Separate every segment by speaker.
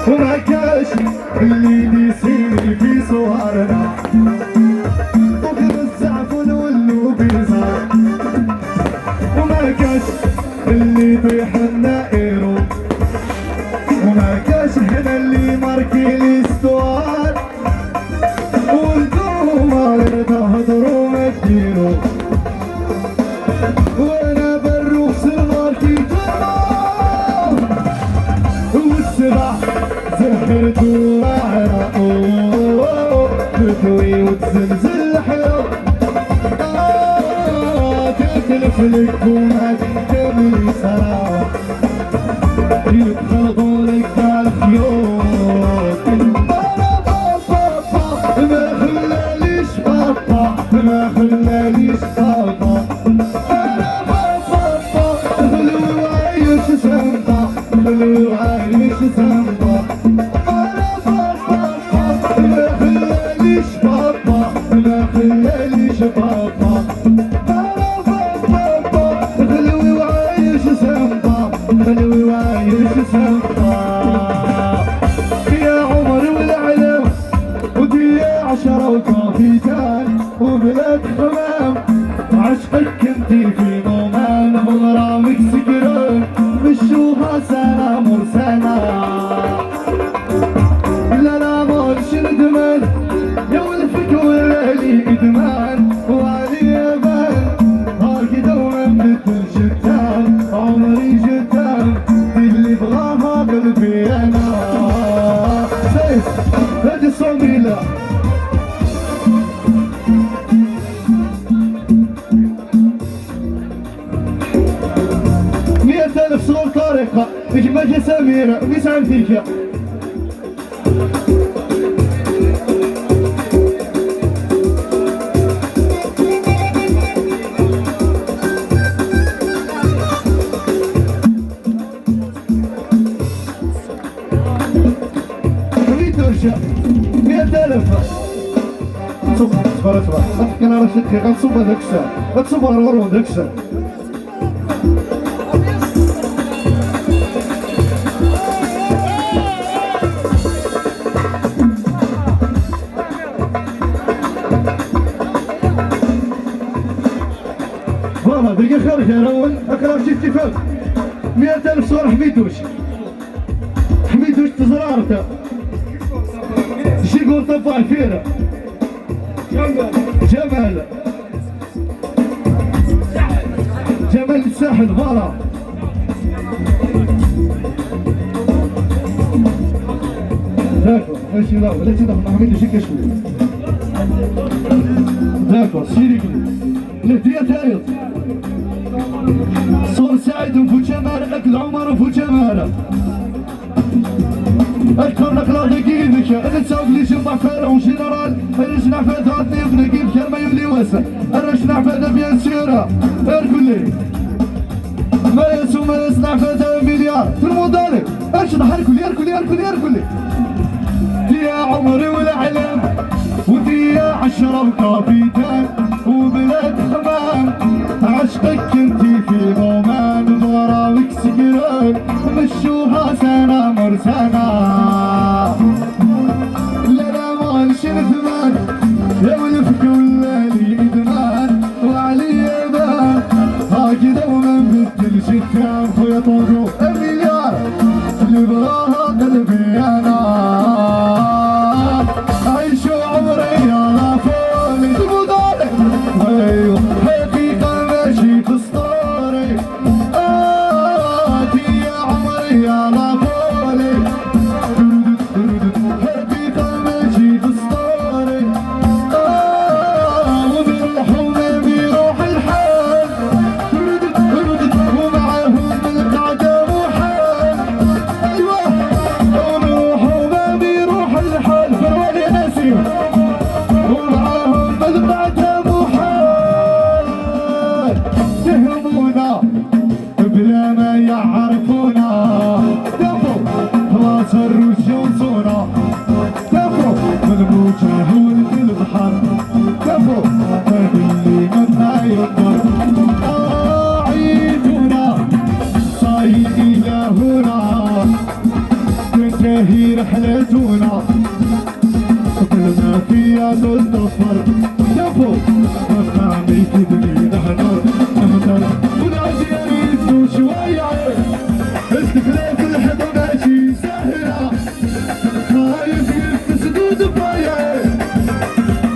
Speaker 1: وما كاش اللي بيصير في صورنا وكل الزعفن واللو بيزار وما كاش اللي يطيح لنا ايرو وما كاش هنا اللي ماركي الاستوار وانتو ما تهضروا ما تديروا وانا بروح سماركي تمام والسبع زهرتو وعرقو تطوي وتزلزل حيو تلف لك وما تكتبلي سلام يتخلطوا لك الخيوط ما خلاليش بابا ما خلاليش بابا انا بابا خلو عايش سنبا خلو عايش سنبا انا بابا ما خلاليش بابا ما خلاليش بابا انا بابا خلو عايش سنبا خلو عايش سنبا يا عمر والعلم ودي 10 وكافيتان وبلاد حمام عشقك انتي في ضمان بغرامك سكران مشوها سنة مرسنة لا لا مالش ندمان يا ولفك ولالي ادمان وعلي يبان هاكي دوما مثل شتان عمري جتان اللي بغاها قلبي انا سيف هادي الصوميلة صور طارقة نجمة سميرة ويسعى فيك ريد ورشة 100,000 صبر أفكر أنا رشدك غنصوبها داكشا غنصوبها الغرون داكشا فوالا دقيقة خارج يا رول أكرم شي اتفاق 100,000 صور حميدوش تزرارته شي يقول طبع الفيرة جمال الساحل فوالا داكور ماشي لا بلاتي دخل حميدوش كشوي داكور شيريكلي الهدية تايض صور سعيد وفو جمال اكل عمر وفو جمال اذكر لك لا دقيقك انا تسوق لي جمع فرعون جنرال رجنا فادا نبنى كيف كلمة يولي واسع رجنا فادا بيان سيرة اركلي ما يسوى ما يصنع فادا مليار في المضارب اش اركلي يا عمري والعلم ودي 10 وكافيتان وبلاد حمام عشقك انتي في ضمان بغراوك سكران مشوها سنة مرسنة لا لا مالش ندمان يا ولفك ولالي ادمان وعلي يبان هاكي دوما مثل شتان خويا طوقو المليار اللي بغاها قلبي انا عيشوا عمري يا فولي تبودالي ايوه حقيقة ماشي في اسطوري يا عمري يا فولي حقيقة ماشي في اسطوري وبالحومة بيروح الحال ومعاهم القعدة وحال ايوه وبالحومة بيروح الحال فرولي ناسي ومعاهم القعدة وحال تهمونا بلا ما يعرفونا تنتهي رحلتنا قبلنا فيها نتضفر شوفوا مقامي كدني نحضر ونادي اريد شوية استخلاف الحظ ماشي سهلة خايف يلبس دود بايع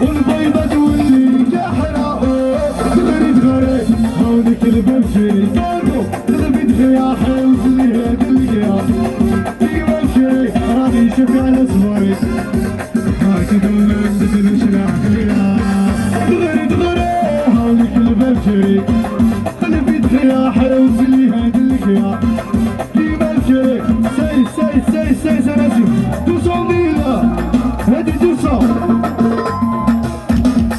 Speaker 1: والبيضة تولي جحرة تغري تغري هونك البمشي صاروا تغبي تخيا حوز اللي هاد القيا تيجي بمشي راني شوفي على صغري هكذا ندخل شراح فيها تغري تغري هونك البمشي قلبي تخيا حوز اللي هاد القيا تيجي بمشي سي سناسي 200 هادي 200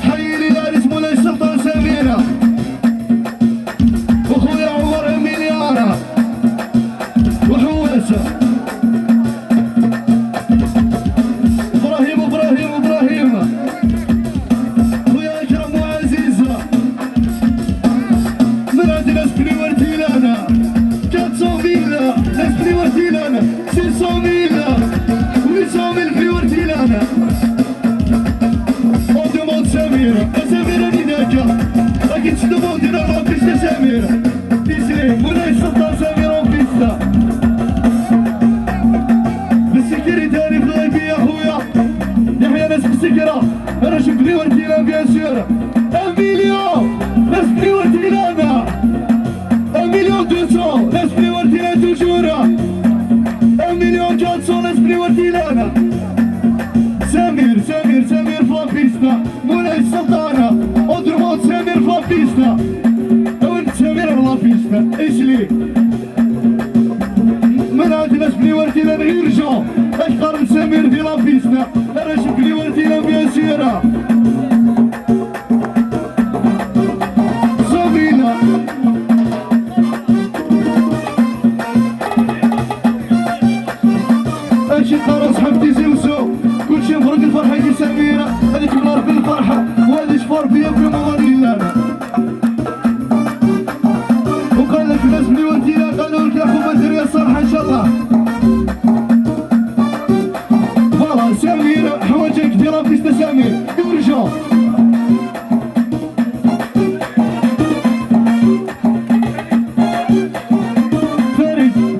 Speaker 1: حي لي دار اسمه لا السلطان سميرة وخويا عمر مليارة وحواسة ابراهيم خويا اكرم وعزيزة من عند ناس بلي ورتيلانا 400 ناس بلي ورتيلانا 600 800 بلي ورتيلانا ودوموند سميرة نداكا راكي تدوموندي نورمال بيستا سميرة تسليم مولاي السلطان سميرة وبيستا بالسكرتاري في الغيبية خويا يحيى ناس بالسكرة انا شوف بلي ورتيلان بيان سور 1 مليون ناس بلي ورتيلانا 1 مليون 200 ناس بلي ورتيلان توجورا 1 مليون 400 ناس بلي ورتيلانا سمير فلابيستا مولاي السلطانة ودروموند سمير فلابيستا ولد سمير فلابيستا ايش لي من عند ناس بلي ورتيلان غير جو اشقر من سمير في لابيستا انا شوف بلي ورتيلان بيان سيرة صبينا اشي خلاص حبتي زوزو كلشي مفرق الفرحة يجي سميرة هذيك بنار بالفرحة وهذي شفار فيا في مغني لنا وقال لك ناس بلي ورتيلان قالوا لك يا خو بدري الصراحة ان شاء الله فوالا سميرة حوايجك ديرها فيستا سمير يورجو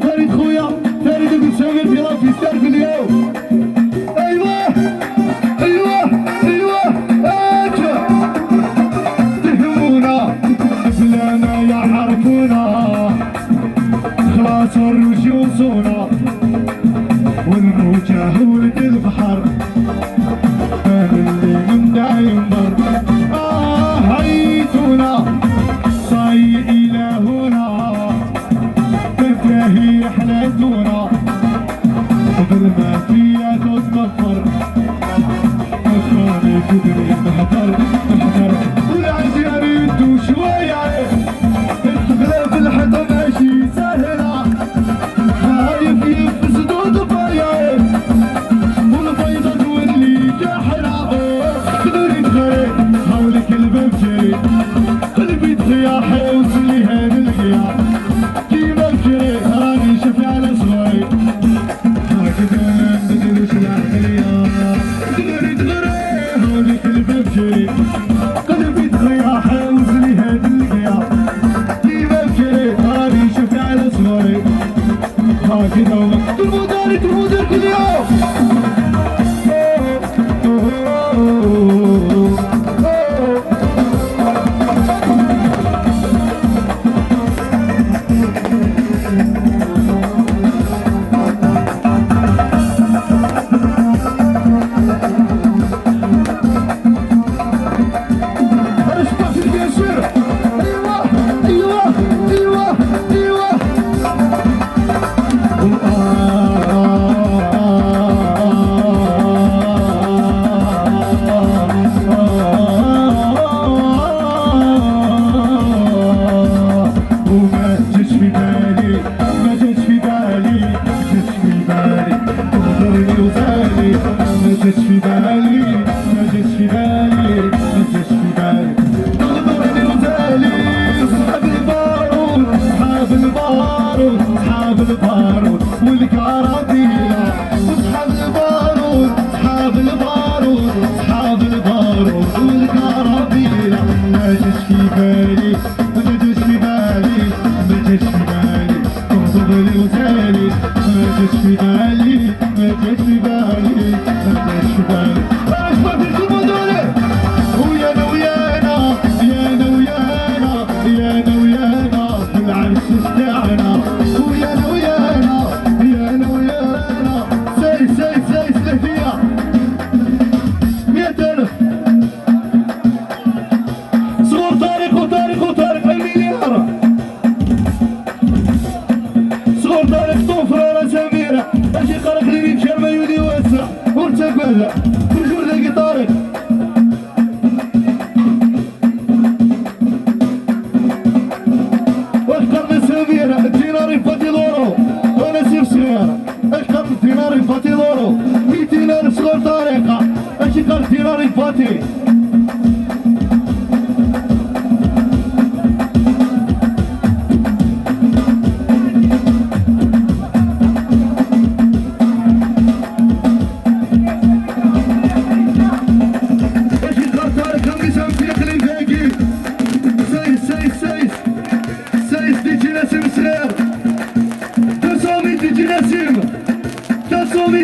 Speaker 1: فريد خويا فريد بن سمير في لافيستا في اليوم بلانا يعرفونا خلاص الرجوسونا والموجة ولد البحر اللي من دايم بر هيتونا صاي إلهنا تنتهي رحلتنا قبل ما فيها تتضفر أفكاري كدري محضر والعزي أريدو شوية استخلاف الحظ ماشي سهلة خايف يلبس دود بايع والبيضة تولي جحرة تغري هولك البمشي قلبي تخيا حوز اللي هاد القيا كي بمشي راني شفي على صغير هكذا نديرو شلاح ليا تغري هولك البمشي قلبي تخيا حوز اللي هاد القيا كي بمشي راني شفي على صغير هكذا ترمودار كل يوم محمد رجول لاقي طارق اكثر من سمير الدينار يفاتي لورو وانا سيف صغير اكثر من دينار يفاتي لورو 200,000 صغار طريقه ماشي كان دينار يفاتي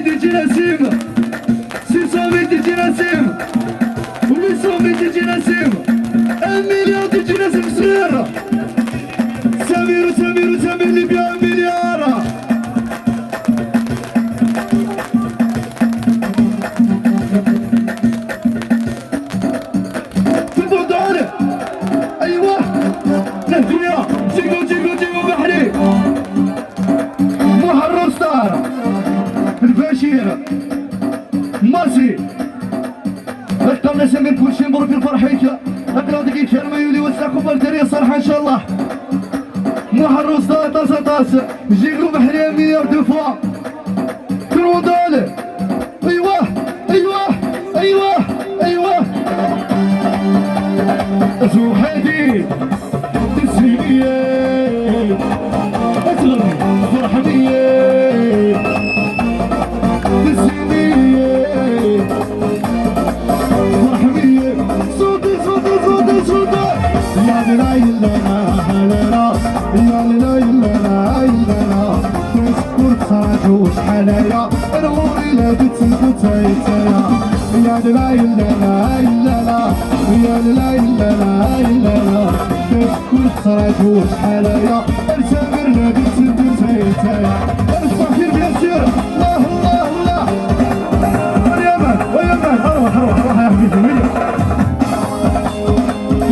Speaker 1: تجي نسيم 600 تجي نسيم و800 تجي نسيم 1,000,000 تجي نسيم صغيرة سمير وسمير وسمير اللي بيع مليار في البودانة أيوه للدنيا جيبو جيبو جيبو بحري محرر ستار البشير ماسي اخترنا سمير كل شيء مبروك الفرحيك اقرا دقيقة كلمة يولي وسعكم بالدرية صراحة ان شاء الله محرر ستار طاسة طاسة جيبو بحري مليار دو فوا كرودالي ايوه ايوه ايوه ايوه زوحدي تسليمية اصغرني فرحانية تسليمية فرحانية صوتي صوتي صوتي صوتي يا لا إلا يا لا إلا إلا تذكر صاحوش حنايا نوري لا تتسكت يا لا إلا إلا يا لا إلا إلا تذكر صاحوش حنايا سامر لا تتسكت يا الفخير بيسير الله الله الله واليمن واليمن اروح اروح اروح يا حبيبي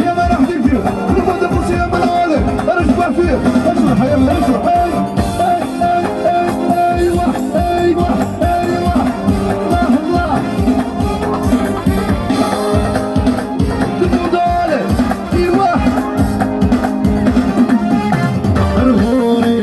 Speaker 1: يا مان احكي فيه رفض ابوسي يا مان هذا انا اشبع فيه اشرح يا مان اشرح ايوه ايوه ايوه الله الله تفضل ايوه الغوري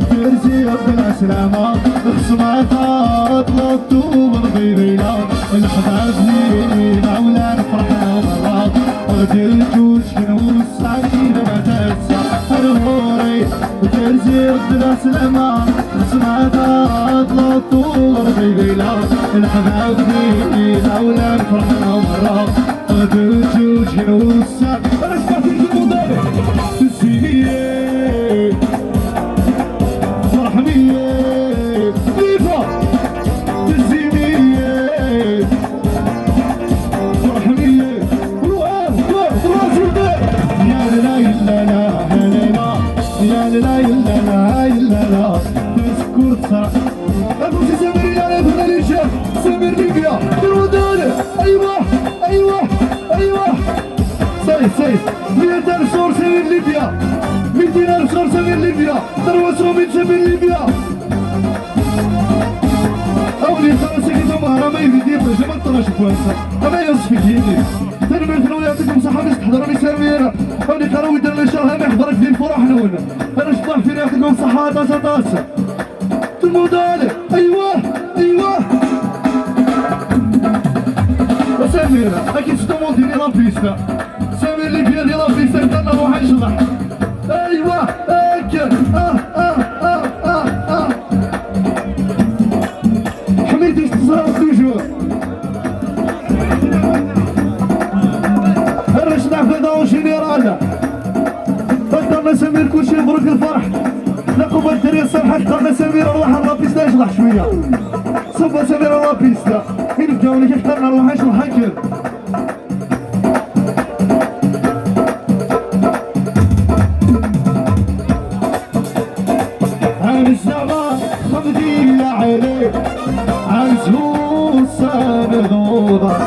Speaker 1: ترزي رب الاسلامه خصماتها طلبتو من غيرينا الحباب لينا ولا نفرحنا ومرات غدي الجوج ونوصل ما تنسى الغوري ترزي رب الاسلامه خصماتها طلبتو من غيرينا الحباب لينا ولا نفرحنا ومرات غدي الجوج ونوصل انا سمعت المضارع تسيني فرحانية فيفا تزينية فرحانية يا لا إلا لا يا لا إلا لا تذكر صراحة أبوسي سمير يا ابن الشيخ سمير ليبيا برودانة أيوه أيوه أيوه سيس 100,000 صور سمير ليبيا 200,000 صور سمير ليبيا 300 سمير ليبيا أولي خلاص كده مهرمي في ديب جمال طرش كويسة أما يصفي جيدي تنمير ثنو يعطيكم صحة بس تحضروني سميرة أولي قالوا يدر لي شهر ما يحضرك في الفرح نونا أنا شطح فيني يعطيكم صحة طاسة طاسة المودالة أيوه أيوه وسميرة أكيد ستمول ديني لابيستا سمير ليبيا دي لابيستا كنا نروح نشرح أيوه أكل حميد استصراف توجور الرشدع في ضوء جنرال اخترنا سمير كل شيء مبروك الفرح لقوا الدريه الصبح اخترنا سمير نروح الرابيستا يشرح شويه صب سمير الرابيستا نبداو لك اخترنا نروح نشرح هكذا عن الزمان خمدي عليك عن زهور سابق وضع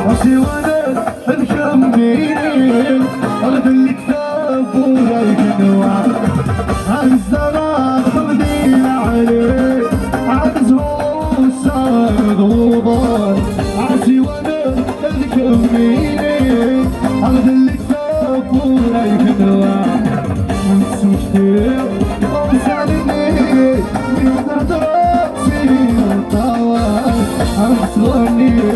Speaker 1: وسوانا مكملين أخذ الكتاب ورايك نوع عن الزمان خمدي عليك عن زهور سابق وضع تغني